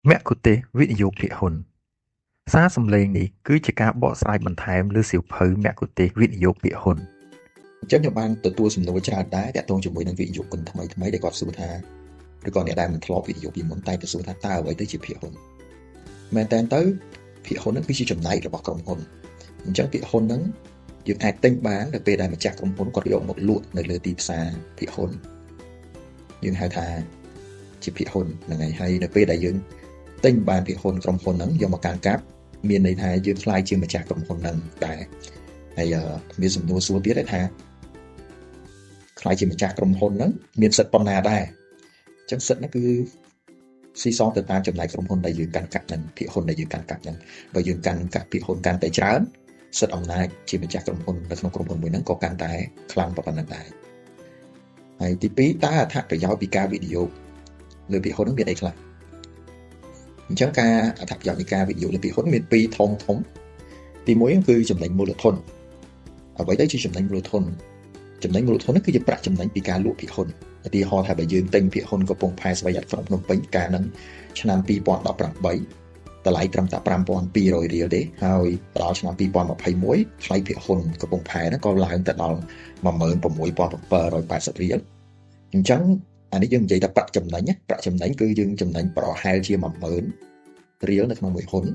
មគ្គុទ្ទេសក៍វិនិយោគភាគហ៊ុនសារសំឡេងនេះគឺជាការបកស្រាយបន្ថែមលើសៀវភៅមគ្គុទ្ទេសក៍វិនិយោគភាគហ៊ុនអញ្ចឹងខ្ញុំបានទទួលសំណួរច្រើនដែរទាក់ទងជាមួយនឹងវិនិយោគិនថ្មីដែលគាត់សួរថាឬក៏អ្នកដែលមិនធ្លាប់វិនិយោគពីមុនតែទៅសួរថាតើអ្វីទៅជាភាគហ៊ុនមែនតើទៅភាគហ៊ុនហ្នឹងគឺជាចំណែករបស់ក្រុមហ៊ុនអញ្ចឹងភាគហ៊ុនហ្នឹងយើងអាចទិញបាននៅពេលដែលម្ចាស់ក្រុមហ៊ុនគាត់យកមកលក់នៅលើទីផ្សារភាគហ៊ុនយើងហៅថាជាភាគហ៊ុនហ្នឹងហើយនៅពេលដែលយើងទិញបានភាគហ៊ុនក្រុមហ៊ុនហ្នឹងយកមកកាន់កាប់មានន័យថាយើងខ្លាយជាម្ចាស់ក្រុមហ៊ុនហ្នឹងដែរហើយមានសំណួរសួរទៀតថាខ្លាយជាម្ចាស់ក្រុមហ៊ុនហ្នឹងមានសិទ្ធិប៉ុណ្ណាដែរអញ្ចឹងសិទ្ធិហ្នឹងគឺស៊ីសងទៅតាមចំណែកក្រុមហ៊ុនដែលយើងកាន់កាប់ហ្នឹងភាគហ៊ុនដែលយើងកាន់កាប់ហ្នឹងបើយើងកាន់កាប់ភាគហ៊ុនកាន់តែច្រើនសិទ្ធិអំណាចជាម្ចាស់ក្រុមហ៊ុននៅក្នុងក្រុមហ៊ុនមួយហ្នឹងក៏កាន់តែខ្លាំងប៉ុណ្ណឹងដែរហើយទី2តើអត្ថប្រយោជន៍ពីការវិនិយោគលើភាគហ៊ុនហ្នឹងមានអីខ្លះអញ្ចឹងការអត្ថប្រយោជន៍នៃការវិនិយោគលើភាគហ៊ុនមាន2ធំទី1គឺចំណេញមូលធនអ្វីទៅជាចំណេញមូលធននេះគឺជាប្រាក់ចំណេញពីការលក់ភាគហ៊ុនឧទាហរណ៍ថាបើយើងទិញភាគហ៊ុនកំពង់ផែស្វយ័តក្រុងភ្នំពេញកាលហ្នឹងឆ្នាំ2018តម្លៃត្រឹមតែ5200រៀលទេហើយដល់ឆ្នាំ2021ថ្លៃភាគហ៊ុនកំពង់ផែហ្នឹងក៏ឡើងទៅដល់16780រៀលអញ្ចឹងអានេះយើងនិយាយថាប្រាក់ចំណេញគឺយើងចំណេញប្រហែលជា10000រៀលនៅក្នុងមួយហ៊ុន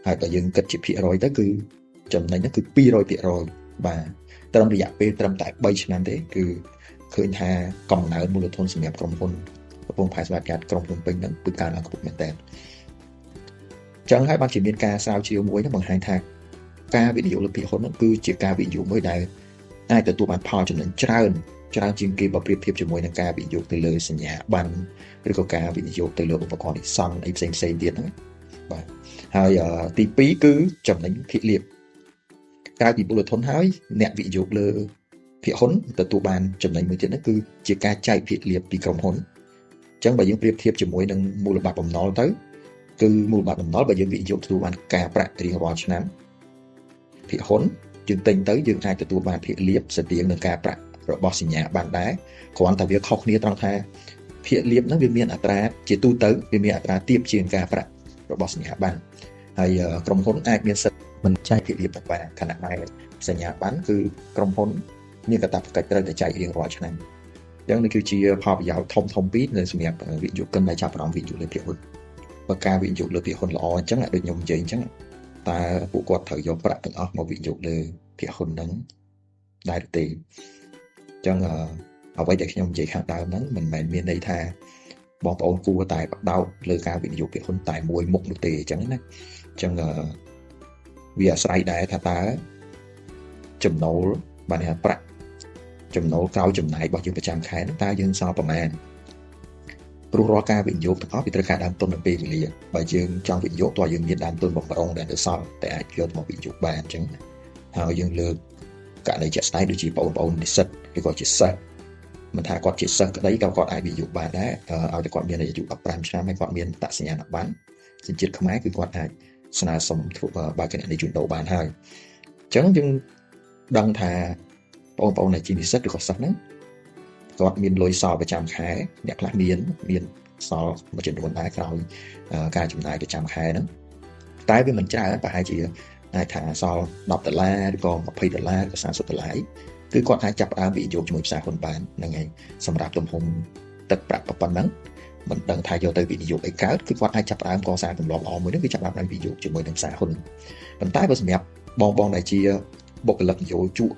ហើយបើយើងគិតជាភាគរយទៅគឺចំណេញហ្នឹងគឺ200%បាទត្រឹមរយៈពេលត្រឹមតែ3ឆ្នាំទេគឺឃើញថាកំណើនមូលធនសម្រាប់ក្រុមហ៊ុនកំពង់ផែស្វយ័តក្រុងភ្នំពេញហ្នឹងគឺកើនឡើងខ្ពស់មែនទែនចឹងហើយបានជាមានការស្រាវជ្រាវមួយហ្នឹងបង្ហាញថាការវិនិយោគលើភាគហ៊ុនហ្នឹងគឺជាការវិនិយោគមួយដែលអាចទទួលបានផលចំណេញច្រើនជាងគេបើប្រៀបធៀបជាមួយនឹងការវិនិយោគទៅលើសញ្ញាបត្រឬក៏ការវិនិយោគទៅលើឧបករណ៍និស្សិតអីផ្សេងទៀតហ្នឹងបាទហើយទី2គឺចំណេញភាគលាភក្រៅពីមូលធនហើយអ្នកវិនិយោគលើភាគហ៊ុនទទួលបានចំណេញមួយទៀតហ្នឹងគឺជាការចែកភាគលាភពីក្រុមហ៊ុនអញ្ចឹងបើយើងប្រៀបធៀបជាមួយនឹងមូលបត្របំណុលទៅគឺមូលបត្របំណុលបើយើងវិនិយោគទទួលបានការប្រាក់រៀងរាល់ឆ្នាំភាគហ៊ុនយើងទិញទៅយើងអាចទទួលបានភាគលាភស្តៀងនឹងការប្រាក់របស់សញ្ញាបត្រដែរគ្រាន់តែវាខុសគ្នាត្រង់ថាភាគលាភហ្នឹងវាមានអត្រាជាទូទៅវាមានអត្រាទាបជាងការប្រាក់របស់សញ្ញាបត្រហើយក្រុមហ៊ុនអាចមានសិទ្ធិមិនចែកភាគលាភទៅបានខណៈដែលសញ្ញាបត្រគឺក្រុមហ៊ុនមានកាតព្វកិច្ចត្រូវតែចែករៀងរាល់ឆ្នាំអញ្ចឹងនេះគឺជាផលប្រយោជន៍ធំពីរនៅសម្រាប់វិនិយោគិនដែលចាប់ផ្ដើមវិនិយោគលើភាគហ៊ុនបើការវិនិយោគលើភាគហ៊ុនល្អអញ្ចឹងដូចខ្ញុំនិយាយអញ្ចឹងតើពួកគាត់ត្រូវយកប្រាក់ទាំងអស់មកវិនិយោគលើភាគហ៊ុនហ្នឹងដែរទេអញ្ចឹងអ្វីដែលខ្ញុំនិយាយខាងដើមហ្នឹងមិនមែនមានន័យថាបងប្អូនគួរតែបដោតលើការវិនិយោគភាគហ៊ុនតែមួយមុខនោះទេអញ្ចឹងណាអញ្ចឹងវាអាស្រ័យដែរថាតើចំណូលបានថាប្រាក់ចំណូលក្រោយចំណាយរបស់យើងប្រចាំខែតើយើងសល់ប្រមាណព្រោះរាល់ការវិនិយោគទាំងអស់វាត្រូវការដើមទុននៅពេលវេលាបើយើងចង់វិនិយោគតើយើងមានដើមទុនបំរុងដែលនៅសល់តែអាចយកមកវិនិយោគបានអញ្ចឹងហើយយើងលើកករណីជាក់ស្ដែងដូចជាបងប្អូននិស្សិតឬក៏ជាសិស្សមិនថាគាត់ជាសិស្សក្តីក៏គាត់អាចវិនិយោគបានដែរឲ្យតែគាត់មានអាយុ15ឆ្នាំហើយគាត់មានបរិញ្ញាបត្រសញ្ជាតិខ្មែរគឺគាត់អាចស្នើសុំធ្វើបើកគណនីជួញដូរបានហើយអញ្ចឹងយើងដឹងថាបងប្អូនដែលជានិស្សិតឬក៏សិស្សហ្នឹងគាត់មានលុយសល់ប្រចាំខែអ្នកខ្លះមានសល់មួយចំនួនដែរក្រោយការចំណាយប្រចាំខែហ្នឹងតែវាមិនច្រើនប្រហែលជាអាចថាសល់$10ឬក៏$20ឬក៏$30គឺគាត់អាចចាប់ផ្ដើមវិនិយោគជាមួយផ្សារហ៊ុនបានហ្នឹងហើយសម្រាប់ទំហំទឹកប្រាក់ប៉ុណ្ណឹងមិនដឹងថាយកទៅវិនិយោគអីកើតគឺគាត់អាចចាប់ផ្ដើមកសាងទម្លាប់ល្អមួយនេះគឺចាប់ផ្ដើមវិនិយោគជាមួយនឹងផ្សារហ៊ុនប៉ុន្តែបើសម្រាប់បងដែលជាបុគ្គលិកនយោជក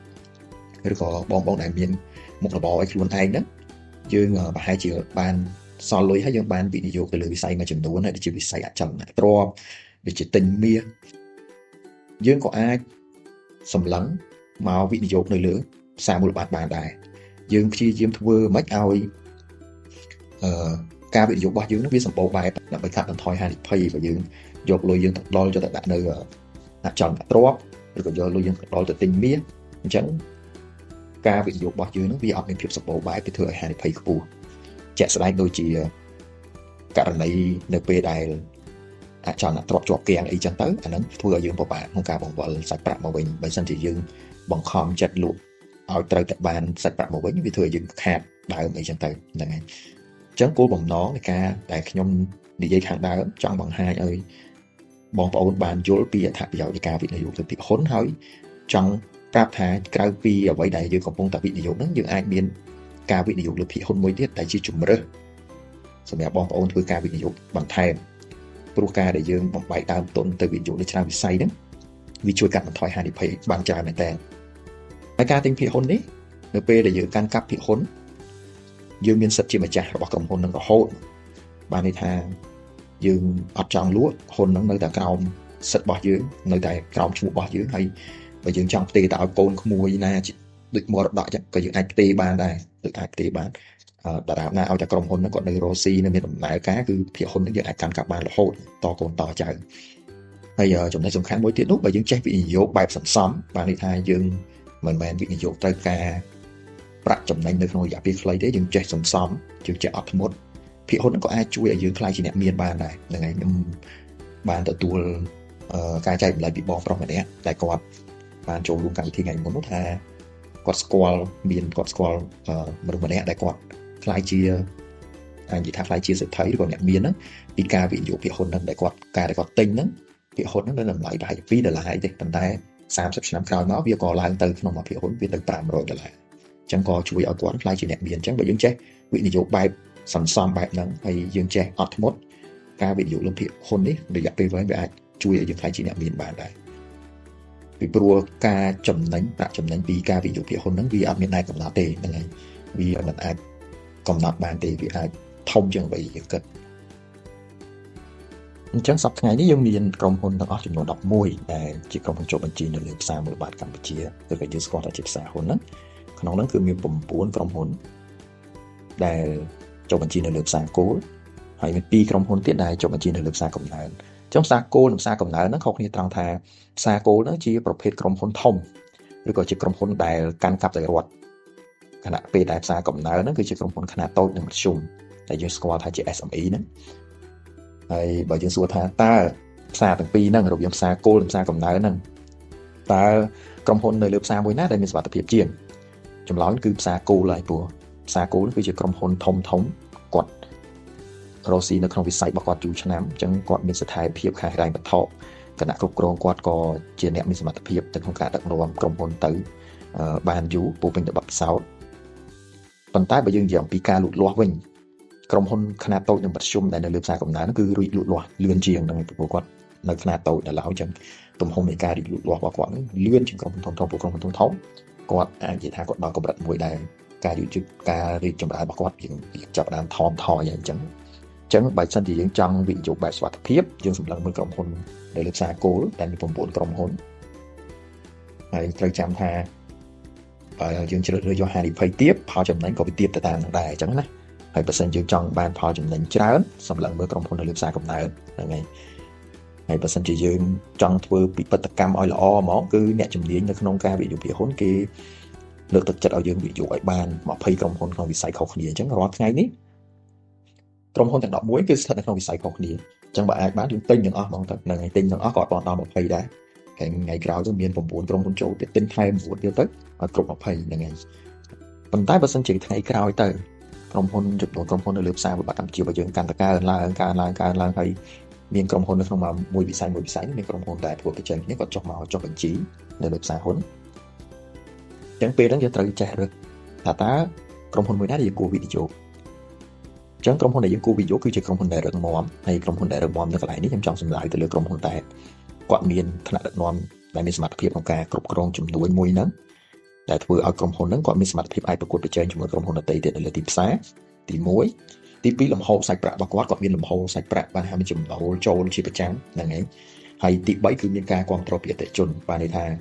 ឬក៏បងដែលមានមុខរបរឲ្យខ្លួនឯងហ្នឹងយើងប្រហែលជាបានសល់លុយហើយយើងបានវិនិយោគទៅលើវិស័យមួយចំនួនហើយដូចជាវិស័យអចលនទ្រព្យដូចជាទិញមាសយើងក៏អាចសម្លឹងមកវិនិយោគនៅលើផ្សារមូលបត្របានដែរយើងព្យាយាមធ្វើម៉េចឲ្យការវិនិយោគរបស់យើងនឹងវាសម្បូរបែបដើម្បីកាត់បន្ថយហានិភ័យបើយើងយកលុយយើងទៅដល់យកទៅដាក់នៅអចលនទ្រព្យឬក៏យកលុយយើងទៅដល់ទៅទិញមាសអញ្ចឹងការវិនិយោគរបស់យើងនឹងវាអត់មានភាពសម្បូរបែបវាធ្វើឲ្យហានិភ័យខ្ពស់ជាក់ស្ដែងដូចជាករណីនៅពេលដែលអចលនទ្រព្យជាប់គាំងអីចឹងទៅអាហ្នឹងធ្វើឲ្យយើងពិបាកក្នុងការបង្វិលសាច់ប្រាក់មកវិញបើមិនជាយើងបង្ខំចិត្តលក់ឲ្យត្រូវតែបានសាច់ប្រាក់មកវិញវាធ្វើឲ្យយើងខាតដើមអីចឹងទៅហ្នឹងហើយអញ្ចឹងគោលបំណងនៃការដែលខ្ញុំ និយាយខាងដើមចង់បង្ហាញឲ្យបងប្អូនបានយល់ពីអត្ថប្រយោជន៍នៃការវិនិយោគលើភាគហ៊ុនហើយចង់ប្រាប់ថាក្រៅពីអ្វីដែលយើងកំពុងតែវិនិយោគហ្នឹងយើងអាចមានការវិនិយោគលើភាគហ៊ុនមួយទៀតដែលជាជំរើសសម្រាប់បងប្អូនធ្វើការវិនិយោគបន្ថែមព្រោះការដែលយើងបំបែកដើមទុនទៅវិនិយោគលើច្រើនវិស័យហ្នឹងវាជួយកាត់បន្ថយហានិភ័យបានច្រើនមែនតើហើយការទិញភាគហ៊ុននេះនៅពេលដែលយើងកាន់កាប់ភាគហ៊ុនយើងមានសិទ្ធិជាម្ចាស់របស់ក្រុមហ៊ុននឹងរហូតបានន័យថាយើងអត់ចង់លក់ហ៊ុនហ្នឹងនៅតែក្រោមសិទ្ធិរបស់យើងនៅតែក្រោមឈ្មោះរបស់យើងហើយបើយើងចង់ផ្ទេរទៅឲ្យកូនក្មួយណាដូចមរតកចឹងក៏យើងអាចផ្ទេរបានដែរដូចអាចផ្ទេរបានដរាបណាឲ្យតែក្រុមហ៊ុនហ្នឹងគាត់នៅរស់ស៊ីនៅមានដំណើរការគឺភាគហ៊ុនហ្នឹងយើងអាចកាន់កាប់បានរហូតតកូនតចៅហើយចំណុចសំខាន់មួយទៀតនោះបើយើងចេះវិនិយោគបែបសន្សំបានន័យថាយើងមិនមែនវិនិយោគត្រូវការប្រាក់ចំណេញនៅក្នុងរយៈពេលខ្លីទេយើងចេះសន្សំយើងចេះអត់ធ្មត់ភាគហ៊ុនក៏អាចជួយឲ្យយើងខ្លាយជាអ្នកមានបានដែរហ្នឹងហើយខ្ញុំបានទទួលការចែកម្លែកពីបងប្រុសម្នាក់ដែលគាត់បានចូលរួមកម្មវិធីថ្ងៃមុននោះថាគាត់ស្គាល់មនុស្សម្នាក់ដែលគាត់ខ្លាយជានិយាយថាខ្លាយជាសេដ្ឋីឬក៏អ្នកមានហ្នឹងពីការវិនិយោគភាគហ៊ុនហ្នឹងដែលគាត់ទិញហ្នឹងភាគហ៊ុនហ្នឹងនៅតម្លៃប្រហែលជា$2ទេប៉ុន្តែ30ឆ្នាំក្រោយមកវាក៏ឡើងទៅក្នុងមួយភាគហ៊ុនវាទៅ$500អញ្ចឹងក៏ជួយឲ្យគាត់ខ្លាយជាអ្នកមានអញ្ចឹងបើយើងចេះវិនិយោគបែបសន្សំបែបហ្នឹងហើយយើងចេះអត់ធ្មត់ការវិនិយោគលើភាគហ៊ុននេះរយៈពេលវែងវាអាចជួយឲ្យយើងខ្លាយជាអ្នកមានបានដែរពីព្រោះការប្រាក់ចំណេញពីការវិនិយោគភាគហ៊ុនហ្នឹងវាអត់មានដែនកំណត់ទេហ្នឹងហើយវាមិនអាចកំណត់បានទេវាអាចធំជាងអ្វីយើងគិតអញ្ចឹងសប្តាហ៍ថ្ងៃនេះយើងមានក្រុមហ៊ុនទាំងអស់ចំនួន11ដែលជាក្រុមហ៊ុនចុះបញ្ជីនៅលើផ្សារមូលបត្រកម្ពុជាឬក៏យើងស្គាល់ថាជាផ្សារហ៊ុនហ្នឹងក្នុងហ្នឹងគឺមាន9ក្រុមហ៊ុនដែលចុះបញ្ជីនៅលើផ្សារគោលហើយមាន2ក្រុមហ៊ុនទៀតដែលចុះបញ្ជីនៅលើផ្សារកំណើនអញ្ចឹងផ្សារគោលនិងផ្សារកំណើនហ្នឹងខុសគ្នាត្រង់ថាផ្សារគោលហ្នឹងជាប្រភេទក្រុមហ៊ុនធំឬក៏ជាក្រុមហ៊ុនដែលកាន់កាប់ដោយរដ្ឋខណៈពេលដែលផ្សារកំណើនហ្នឹងគឺជាក្រុមហ៊ុនខ្នាតតូចនិងមធ្យមដែលយើងស្គាល់ថាជា SME ហ្នឹងហើយបើយើងសួរថាតើផ្សារទាំងពីរហ្នឹងរវាងផ្សារគោលនិងផ្សារកំណើនហ្នឹងតើក្រុមហ៊ុននៅលើផ្សារមួយណាដែលមានសុវត្ថិភាពជាងចម្លើយគឺផ្សារគោលហើយព្រោះផ្សារគោលគឺជាក្រុមហ៊ុនធំគាត់រស់ស៊ីនៅក្នុងវិស័យរបស់គាត់យូរឆ្នាំអញ្ចឹងគាត់មានស្ថិរភាពខាងហិរញ្ញវត្ថុគណៈគ្រប់គ្រងគាត់ក៏ជាអ្នកមានសមត្ថភាពទៅក្នុងការដឹកនាំក្រុមហ៊ុនទៅបានយូរពោពេញទៅបទពិសោធន៍ប៉ុន្តែបើយើងនិយាយអំពីការលូតលាស់វិញក្រុមហ៊ុនខ្នាតតូចនិងមធ្យមដែលនៅលើផ្សារកំណើនគឺរីកលូតលាស់លឿនជាងនឹងព្រោះគាត់នៅខ្នាតតូចដល់ឡើយអញ្ចឹងទំហំនៃការរីកលូតលាស់របស់គាត់លឿនជាងក្រុមហ៊ុនធំៗព្រោះក្រុមហ៊ុនធំៗគាត់អាចនិយាយថាគាត់ដល់កម្រិតមួយដែលការរីកចម្រើនរបស់គាត់យើងចាប់ផ្ដើមថមថយអញ្ចឹងបើសិនជាយើងចង់វិនិយោគបែបសុវត្ថិភាពយើងសម្លឹងមើលក្រុមហ៊ុននៅលើផ្សារគោលដែលមាន9ក្រុមហ៊ុនហើយត្រូវចាំថាបើយើងជ្រើសរើសយកហានិភ័យទាបផលចំណេញក៏វាទាបទៅតាមនឹងដែរអញ្ចឹងណាហើយបើសិនយើងចង់បានផលចំណេញច្រើនសម្លឹងមើលក្រុមហ៊ុននៅលើផ្សារកំណើនហ្នឹងហើយបើសិនជាយើងចង់ធ្វើពិពិធកម្មឲ្យល្អហ្មងគឺអ្នកជំនាញនៅក្នុងការវិនិយោគភាគហ៊ុនគេលើកទឹកចិត្តឲ្យយើងវិនិយោគឲ្យបាន20ក្រុមហ៊ុនក្នុងវិស័យខុសគ្នាអញ្ចឹងរាល់ថ្ងៃនេះក្រុមហ៊ុនទាំង11គឺស្ថិតនៅក្នុងវិស័យខុសគ្នាអញ្ចឹងបើអាចបានយើងទិញទាំងអស់ហ្មងទៅហ្នឹងហើយទិញទាំងអស់ក៏អត់ដល់20ដែរថ្ងៃក្រោយទៅមាន9ក្រុមហ៊ុនចូលទៀតទិញថែម9ទៀតទៅឲ្យគ្រប់20ហ្នឹងហើយប៉ុន្តែបើសិនជាថ្ងៃក្រោយទៅក្រុមហ៊ុនចំនួនក្រុមហ៊ុននៅលើផ្សារវិបត្តិកម្ពុជារបស់យើងកាន់តែកើនឡើងហើយមានក្រុមហ៊ុននៅក្នុងមួយវិស័យនេះមានក្រុមហ៊ុនដែលធ្វើកិច្ចការនេះគាត់ចុះបញ្ជីនៅលើផ្សារហ៊ុនអញ្ចឹងពេលហ្នឹងយើងត្រូវចេះរើសថាតើក្រុមហ៊ុនមួយណាដែលយើងគួរវិនិយោគអញ្ចឹងក្រុមហ៊ុនដែលយើងគួរវិនិយោគគឺជាក្រុមហ៊ុនដែលរឹងមាំហើយក្រុមហ៊ុនដែលរឹងមាំនៅកន្លែងនេះខ្ញុំចង់សម្ដៅទៅលើក្រុមហ៊ុនដែលគាត់មានថ្នាក់ដឹកនាំដែលមានសមត្ថភាពក្នុងការគ្រប់គ្រងចំនួនមួយហ្នឹងដែលធ្វើឲ្យក្រុមហ៊ុនហ្នឹងគាត់មានសមត្ថភាពអាចប្រកួតប្រជែងជាមួយក្រុមហ៊ុនដទៃទៀតនៅលើទីផ្សារទី1ទី2លំហូរសាច់ប្រាក់របស់គាត់មានលំហូរសាច់ប្រាក់បានហើយមានចំណូលចូលជាប្រចាំហ្នឹងឯងហើយទី3គឺមានការគ្រប់គ្រងពីអតិថិជនបានន័យថា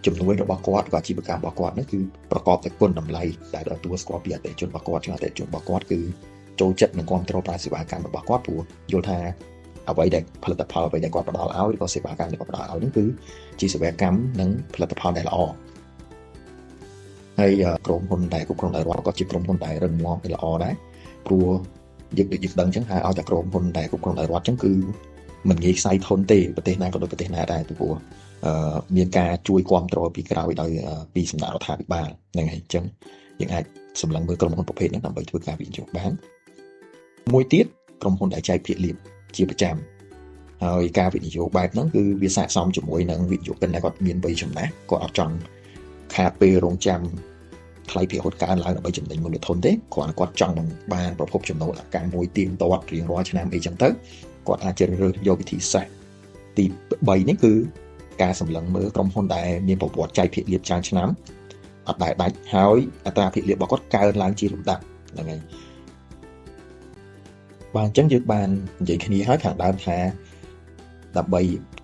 ចំនួនរបស់គាត់ក៏អាជីវកម្មរបស់គាត់ហ្នឹងគឺប្រកបដោយគុណតម្លៃដែលទទួលស្គាល់ពីអតិថិជនរបស់គាត់ជាអតិថិជនរបស់គាត់គឺចូលចិត្តនឹងគ្រប់គ្រងប្រើសេវាកម្មរបស់គាត់ព្រោះយល់ថាអ្វីដែលផលិតផលអ្វីដែលគាត់ផ្ដល់ឲ្យឬក៏សេវាកម្មដែលគាត់ផ្ដល់ឲ្យហ្នឹងគឺជាសេវាកម្មនិងផលិតផលដែលល្អហើយក្រុមហ៊ុនដែលគ្រប់គ្រងដោយរដ្ឋក៏ជាក្រុមហ៊ុនដែលរឹងមាំល្អដែរព្រោះយើងដឹងអញ្ចឹងថាឲ្យតែក្រុមហ៊ុនដែលគ្រប់គ្រងដោយរដ្ឋអញ្ចឹងគឺមិនងាយខ្សែធនទេប្រទេសណាក៏ដូចប្រទេសណាដែរព្រោះមានការជួយគ្រប់គ្រងពីក្រោយដោយពីសំណាក់រដ្ឋាភិបាលហ្នឹងហើយអញ្ចឹងយើងអាចសម្លឹងមើលក្រុមហ៊ុនប្រភេទហ្នឹងដើម្បីធ្វើការវិនិយោគបានមួយទៀត ក្រុមហ៊ុនដែលចែកភាគលាភជាប្រចាំហើយការវិនិយោគបែបហ្នឹងគឺវាស័ក្តិសមជាមួយនឹងវិនិយោគិនដែលគាត់មានវ័យចំណាស់គាត់អត់ចង់ខាតពេលរងចាំថ្លៃភាគហ៊ុនកើនឡើងដើម្បីចំណេញមូលធនទេគាត់ចង់នឹងបានប្រភពចំណូលកម្មមួយទៀងទាត់រៀងរាល់ឆ្នាំអីចឹងទៅគាត់អាចជ្រើសរើសយកវិធីសាស្ត្រទី3នេះគឺការសម្លឹងមើលក្រុមហ៊ុនដែលមានប្រវត្តិចែកភាគលាភច្រើនឆ្នាំអត់ដែលដាច់ហើយអត្រាភាគលាភរបស់គាត់កើនឡើងជាលំដាប់ហ្នឹងហើយបាទអញ្ចឹងយើងបាននិយាយគ្នាហើយខាងដើមថាដើម្បី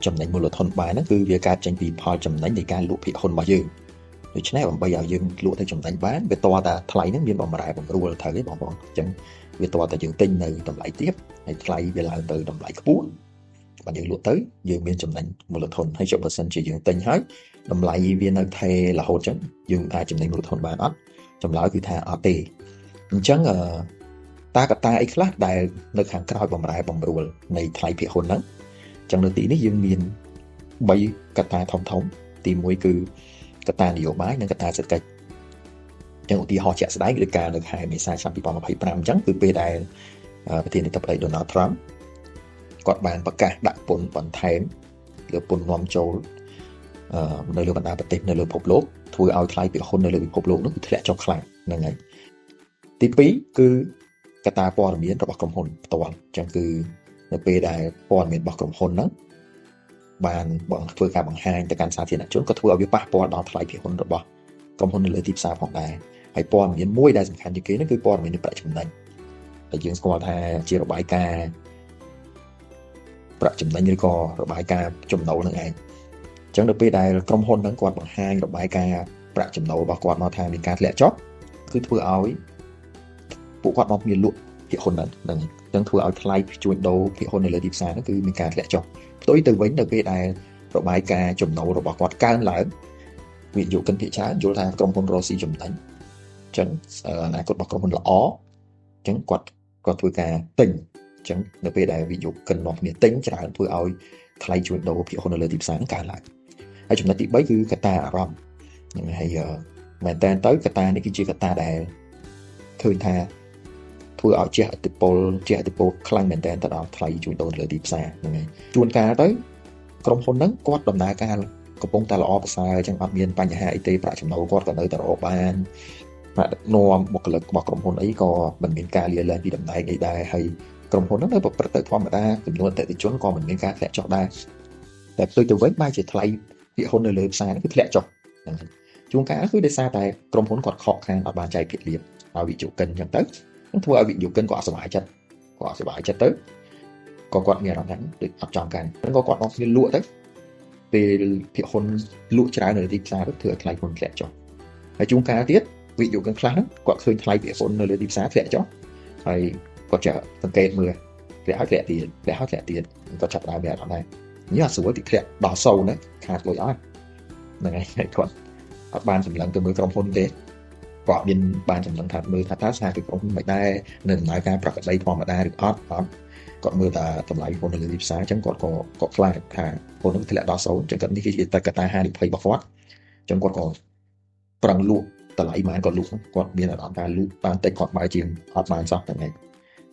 ចំណេញមូលធនបានហ្នឹងគឺវាកើតចេញពីផលចំណេញនៃការលក់ភាគហ៊ុនរបស់យើងដូច្នេះដើម្បីឲ្យយើងលក់ទៅចំណេញបានវាតើតាថ្លៃហ្នឹងមានបំរែបំរួលទៅទេបងប្អូនអញ្ចឹងវាតើតាយើងទិញនៅតម្លៃទាបហើយថ្លៃវាឡើងទៅតម្លៃខ្ពស់បើយើងលក់ទៅយើងមានចំណេញមូលធនហើយចុះបើសិនជាយើងទិញហើយតម្លៃវានៅថេររហូតអញ្ចឹងយើងអាចចំណេញមូលធនបានអត់ចម្លើយគឺថាអត់ទេអញ្ចឹងតើកត្តាអីខ្លះដែលនៅខាងក្រោយបំរែបំរួលនៃថ្លៃភាគហ៊ុនហ្នឹងអញ្ចឹងនៅទីនេះយើងមាន3កត្តាធំទី1គឺកត្តានយោបាយនិងកត្តាសេដ្ឋកិច្ចអញ្ចឹងឧទាហរណ៍ជាក់ស្ដែងគឺការនៅខែមេសាឆ្នាំ2025អញ្ចឹងគឺពេលដែលប្រធានាធិបតី Donald Trump គាត់បានប្រកាសដាក់ពន្ធបន្ថែមលើពន្ធនាំចូលនៅលើបណ្ដាប្រទេសនៅលើពិភពលោកធ្វើឲ្យថ្លៃភាគហ៊ុននៅលើពិភពលោកនោះគឺធ្លាក់ចុះខ្លាំងហ្នឹងហើយទី2គឺកត្តាព័ត៌មានរបស់ក្រុមហ៊ុនផ្ទាល់អញ្ចឹងគឺនៅពេលដែលព័ត៌មានរបស់ក្រុមហ៊ុនហ្នឹងបានធ្វើការបង្ហាញទៅកាន់សាធារណជនក៏ធ្វើឲ្យវាប៉ះពាល់ដល់ថ្លៃភាគហ៊ុនរបស់ក្រុមហ៊ុននៅលើទីផ្សារផងដែរហើយព័ត៌មានមួយដែលសំខាន់ជាងគេនោះគឺព័ត៌មាននៃប្រាក់ចំណេញដែលយើងស្គាល់ថាជារបាយការណ៍ប្រាក់ចំណេញឬក៏របាយការណ៍ចំណូលនឹងឯងអញ្ចឹងនៅពេលដែលក្រុមហ៊ុនហ្នឹងគាត់បង្ហាញរបាយការណ៍ប្រាក់ចំណូលរបស់គាត់មកថាមានការធ្លាក់ចុះគឺធ្វើឲ្យពួកគាត់មកមានលក់ភាគហ៊ុនហ្នឹងអញ្ចឹងធ្វើឲ្យថ្លៃជួញដូរភាគហ៊ុននៅលើទីផ្សារហ្នឹងគឺមានការធ្លាក់ចុះផ្ទុយទៅវិញនៅពេលដែលរបាយការណ៍ចំណូលរបស់គាត់កើនឡើងវិនិយោគិនភាគច្រើនយល់ថាក្រុមហ៊ុនរកស៊ីចំណេញអញ្ចឹងអនាគតរបស់ក្រុមហ៊ុនល្អអញ្ចឹងគាត់ធ្វើការទិញអញ្ចឹងនៅពេលដែលវិនិយោគិននាំគ្នាទិញច្រើនធ្វើឲ្យថ្លៃជួញដូរភាគហ៊ុននៅលើទីផ្សារហ្នឹងកើនឡើងហើយចំណុចទី3គឺកត្តាអារម្មណ៍ហ្នឹងហើយមែនតើទៅកត្តានេះគឺជាកត្តាដែលឃើញថាធ្វើឲ្យជះឥទ្ធិពលខ្លាំងមែនតើទៅដល់ថ្លៃជួញដូរលើទីផ្សារហ្នឹងហើយជួនកាលទៅក្រុមហ៊ុនហ្នឹងគាត់ដំណើរការកំពុងតែល្អប្រសើរអញ្ចឹងអត់មានបញ្ហាអីទេប្រាក់ចំណូលគាត់ក៏នៅតែរកបានប្រាក់ដឹកនាំបុគ្គលិករបស់ក្រុមហ៊ុនអីក៏មិនមានការលាលែងពីតំណែងអីដែរហើយក្រុមហ៊ុនហ្នឹងនៅប្រព្រឹត្តទៅធម្មតាចំនួនអតិថិជនក៏មិនមានការធ្លាក់ចុះដែរតែផ្ទុយទៅវិញបែរជាថ្លៃភាគហ៊ុននៅលើផ្សារហ្នឹងគឺធ្លាក់ចុះហ្នឹងហើយជួនកាលគឺដោយសារតែក្រុមហ៊ុនគាត់ខកខានអត់បានចែកភាគលាភឲ្យវិនិយោគិនអញ្ចឹងទៅនឹងធ្វើឲ្យវិនិយោគិនគាត់អត់សុបាយចិត្តទៅក៏គាត់មានអារម្មណ៍ថាដូចអត់ចង់កាន់ហ្នឹងក៏គាត់មកគ្នាលក់ទៅពេលភាគហ៊ុនលក់ច្រើននៅទីផ្សារទៅធ្វើឲ្យថ្លៃហ៊ុនធ្លាក់ចុះហើយជួនកាលទៀតវិនិយោគិនខ្លះហ្នឹងគាត់ឃើញថ្លៃភាគហ៊ុននៅលើទីផ្សារធ្លាក់ចុះហើយគាត់ចេះសង្កេតមើលធ្លាក់ទៀតគាត់ចាប់ដើមវាអត់ដែរញ៉ាំស្រួលទីធ្លាក់ដល់សូន្យណាខាតលុយអស់ហ្នឹងហើយគាត់អត់បានសម្លឹងទៅមើលក្រុមហ៊ុនទេគាត់មានបានចំណឹងថាមើលថាតើសារពីក្រុមហ៊ុនមិនដែរនៅដំណើរការប្រកបដីធម្មតាឬអត់គាត់មើលតែតម្លៃហ៊ុននៅលើទីផ្សារអញ្ចឹងគាត់ក៏ខ្លាចថាហ៊ុននឹងធ្លាក់ដល់សូន្យអញ្ចឹងគាត់នេះគឺជាកត្តាហានិភ័យរបស់គាត់អញ្ចឹងគាត់ក៏ប្រឹងលក់តម្លៃបានគាត់លក់គាត់មានអារម្មណ៍ថាលក់បានតិចគាត់បែរជាអត់បានសោះតែហ្នឹង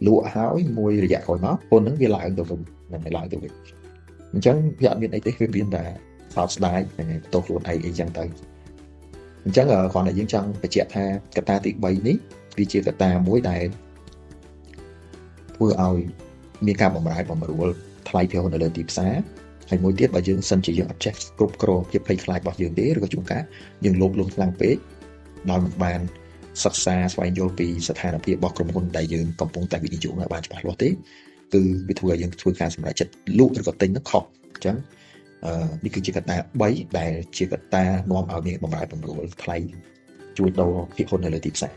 លក់ហើយមួយរយៈក្រោយមកហ៊ុននឹងវាឡើងទៅវិញនឹងឡើងទៅវិញអញ្ចឹងវាអត់មានអីទេគឺមានតែសោកស្ដាយហ្នឹងឯងបន្ទោសខ្លួនឯងអីចឹងទៅអញ្ចឹងគ្រាន់តែយើងចង់បញ្ជាក់ថាកត្តាទី3នេះវាជាកត្តាមួយដែលធ្វើឲ្យមានការបម្រែបម្រួលថ្លៃភាគហ៊ុននៅលើទីផ្សារហើយមួយទៀតបើយើងសិនជាយើងអត់ចេះគ្រប់គ្រងភាពភ័យខ្លាចរបស់យើងទេឬក៏ជួនកាលយើងលោភលន់ខ្លាំងពេកដោយមិនបានសិក្សាស្វែងយល់ពីស្ថានភាពរបស់ក្រុមហ៊ុនដែលយើងកំពុងតែវិនិយោគឲ្យបានច្បាស់លាស់ទេគឺវាធ្វើឲ្យយើងធ្វើការសម្រេចចិត្តលក់ឬក៏ទិញនឹងខុសអញ្ចឹងនេះគឺជាកត្តា3ដែលជាកត្តានាំឲ្យមានបម្រែបម្រួលថ្លៃជួញដូរភាគហ៊ុននៅលើទីផ្សារ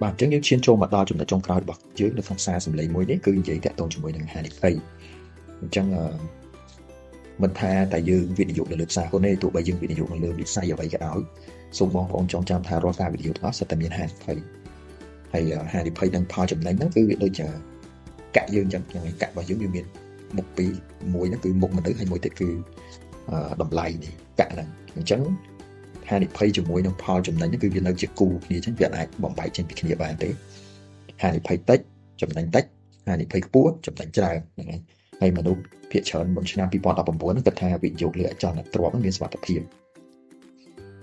បាទអញ្ចឹងយើងឈានចូលមកដល់ចំណុចចុងក្រោយរបស់យើងនៅក្នុងសារសម្លេងមួយនេះគឺនិយាយតាក់ទងជាមួយនឹងហានិភ័យអញ្ចឹងមិនថាតែយើងវិនិយោគនៅលើផ្សារហ៊ុនទេទោះបីយើងវិនិយោគនៅលើវិស័យអ្វីក៏ដោយសូមបងប្អូនចងចាំថារាល់ការវិនិយោគទាំងអស់សុទ្ធតែមានហានិភ័យហើយហានិភ័យនិងផលចំណេញហ្នឹងគឺវាដូចជាកាក់យើងអញ្ចឹងកាក់របស់យើងវាមានមុខពីរមួយហ្នឹងគឺមុខមនុស្សហើយមួយទៀតគឺតម្លៃនេះកាក់ហ្នឹងអញ្ចឹងហានិភ័យជាមួយនឹងផលចំណេញហ្នឹងគឺវានៅជាគូគ្នាអញ្ចឹងវាអាចបំបែកចេញពីគ្នាបានទេហានិភ័យតិច ចំណេញតិចហានិភ័យខ្ពស់ចំណេញច្រើនហ្នឹងហើយហើយមនុស្សភាគច្រើនមុនឆ្នាំ2019ហ្នឹងគិតថាវិនិយោគលើអចលនទ្រព្យហ្នឹងមានសុវត្ថិភាព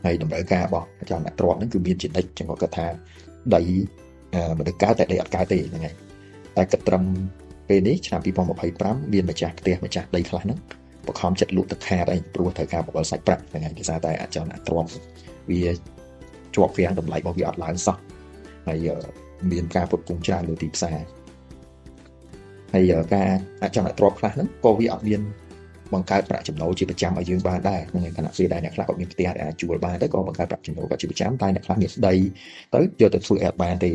ហើយតម្រូវការរបស់អចលនទ្រព្យហ្នឹងគឺមានជានិច្ចចឹងគាត់គិតថាដីមនុស្សកើតតែដីអត់កើតទេហ្នឹងហើយតែគិតត្រឹមពេលនេះឆ្នាំ2025មានម្ចាស់ផ្ទះម្ចាស់ដីខ្លះហ្នឹងបង្ខំចិត្តលក់ទឹកខាតអីព្រោះត្រូវការបបិលសាច់ប្រាក់ហ្នឹងហើយដោយសារតែអចលនទ្រព្យវាជាប់វាំងតម្លៃរបស់វាអត់ឡើងសោះហើយមានការផ្គត់ផ្គង់ច្រើនលើទីផ្សារហើយការអចលនទ្រព្យខ្លះហ្នឹងក៏វាអត់មានបង្កើតប្រាក់ចំណូលជាប្រចាំឲ្យយើងបានដែរក្នុងខណៈពេលដែលអ្នកខ្លះក៏មានផ្ទះដែលអាចជួលបានទៅក៏បង្កើតប្រាក់ចំណូលក៏ជាប្រចាំតែអ្នកខ្លះមានស្ដីទៅយកទៅធ្វើអត់បានទេ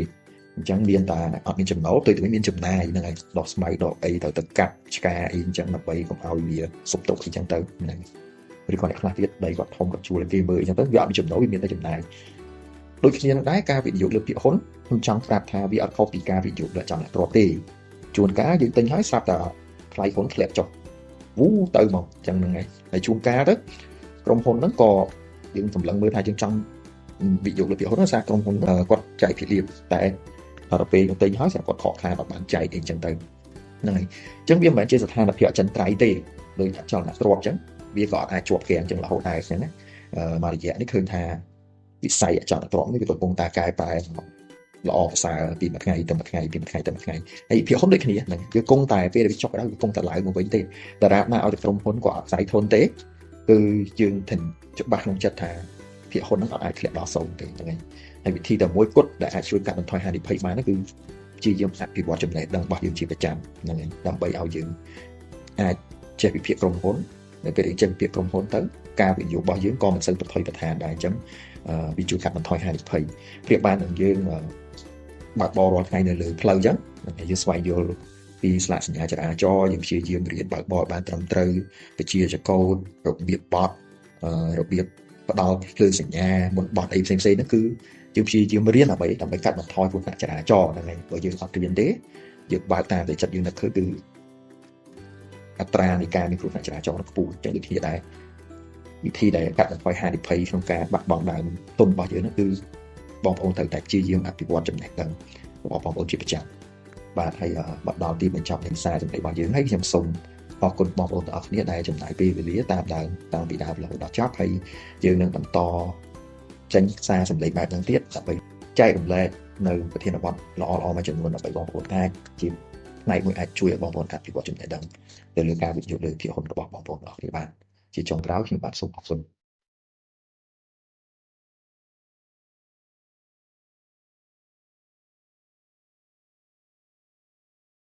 អញ្ចឹងមានតែអត់មានចំណូលទៅមានចំណាយហ្នឹងហើយដកស្មៅដកអីទៅកាប់ឆ្កាអីអញ្ចឹងដើម្បីកុំឲ្យវាសុបទុកអីអញ្ចឹងទៅហ្នឹងឬក៏អ្នកខ្លះទៀតដីគាត់ធំគាត់ជួលគេមើលអញ្ចឹងទៅវាអត់មានចំណូលវាមានតែចំណាយដូចគ្នានឹងដែរការវិនិយោគលើពាក្យហ៊ុនខ្ញុំចង់ប្រាប់ថាវាអត់ខុសពីការវិនិយោគលើអចលនទ្រព្យទេជួនកាលយើងទិញហើយស្រាប់តែថ្លៃហ៊ុនធ្លាក់ចុះវូទៅមកអញ្ចឹងហ្នឹងហើយជួនកាលទៅក្រុមហ៊ុនហ្នឹងក៏យើងសម្លឹងមើលថាយើងចង់វិនិយោគលើពាក្យហ៊ុនសារក្រុមហ៊ុនគាត់ចែកភាគលាភតែដល់ពេលយើងទិញហើយស្រាប់គាត់ខកខានអត់បានចែកអីអញ្ចឹងទៅហ្នឹងហើយអញ្ចឹងវាមិនមែនជាស្ថានភាពអចិន្ត្រៃយ៍ទេដោយអចលនទ្រព្យអញ្ចឹងវាក៏អាចជាប់គាំងអញ្ចឹងរហូតដែរអញ្ចឹងណាមករយៈនេះឃើញថាវិស័យអចលនទ្រព្យនេះវាកំពុងតែកែប្រែល្អប្រសើរពីមួយថ្ងៃទៅមួយថ្ងៃពីមួយថ្ងៃទៅមួយថ្ងៃហើយភាគហ៊ុនដូចគ្នាហ្នឹងវាគង់តែពេលវាចុះដល់វាគង់តែឡើងមកវិញទេតារាបណាឲ្យតែក្រុមហ៊ុនគាត់អត់ខ្សែធនទេគឺយើងធានច្បាស់ក្នុងចិត្តថាភាគហ៊ុនហ្នឹងអត់អាចធ្លាក់ដល់0ទេហ្នឹងហើយវិធីតែមួយគត់ដែលអាចជួយកាត់បន្ថយហានិភ័យបានគឺជាយើងអភិវឌ្ឍចំណេះដឹងរបស់យើងជាប្រចាំហ្នឹងហើយដើម្បីឲ្យយើងអាចចេះវិភាគក្រុមហ៊ុននៅពេលយើងចេះវិភាគក្រុមហ៊ុនទៅការវិនិយោគរបស់យើងក៏មិនសូវប្រថុយប្រថានដែរអញ្ចឹងវាជួយកាត់បន្ថយហានិភ័យប្រៀបបាននឹងយើងបើកបររាល់ថ្ងៃនៅលើផ្លូវអញ្ចឹងយើងស្វែងយល់ពីស្លាកសញ្ញាចរាចរណ៍យើងព្យាយាមរៀនបើកបរបានត្រឹមត្រូវវិជ្ជាចកូតរបៀបបត់របៀបផ្ដល់ភ្លើងសញ្ញាមុនបត់អីផ្សេងៗហ្នឹងគឺយើងព្យាយាមរៀនដើម្បីកាត់បន្ថយគ្រោះថ្នាក់ចរាចរណ៍ហ្នឹងហើយបើយើងអត់រៀនទេយើងបើកតាមតែចិត្តយើងនឹកឃើញគឺអត្រានៃការមានគ្រោះថ្នាក់ចរាចរណ៍ខ្ពស់ចឹងដូចគ្នាដែរវិធីដែលកាត់បន្ថយហានិភ័យក្នុងការបាត់បង់ដើមទុនរបស់យើងហ្នឹងគឺបងប្អូនត្រូវតែព្យាយាមអភិវឌ្ឍចំណេះដឹងរបស់បងប្អូនជាប្រចាំបាទហើយមកដល់ទីបញ្ចប់នៃសារចំណេញរបស់យើងហើយខ្ញុំសូមអរគុណបងប្អូនទាំងអស់គ្នាដែលចំណាយពេលវេលាតាមដានតាំងពីដើមរហូតដល់ចប់ហើយយើងនឹងបន្តចេញសារសម្លេងបែបហ្នឹងទៀតដើម្បីចែករំលែកនៅប្រធានបទល្អៗមួយចំនួនដើម្បីបងប្អូនអាចជាផ្នែកមួយអាចជួយឲ្យបងប្អូនអភិវឌ្ឍចំណេះដឹងទៅលើការវិនិយោគលើភាគហ៊ុនរបស់បងប្អូនទាំងអស់គ្នាបានជាចុងក្រោយខ្ញុំបាទសូមអរគុណ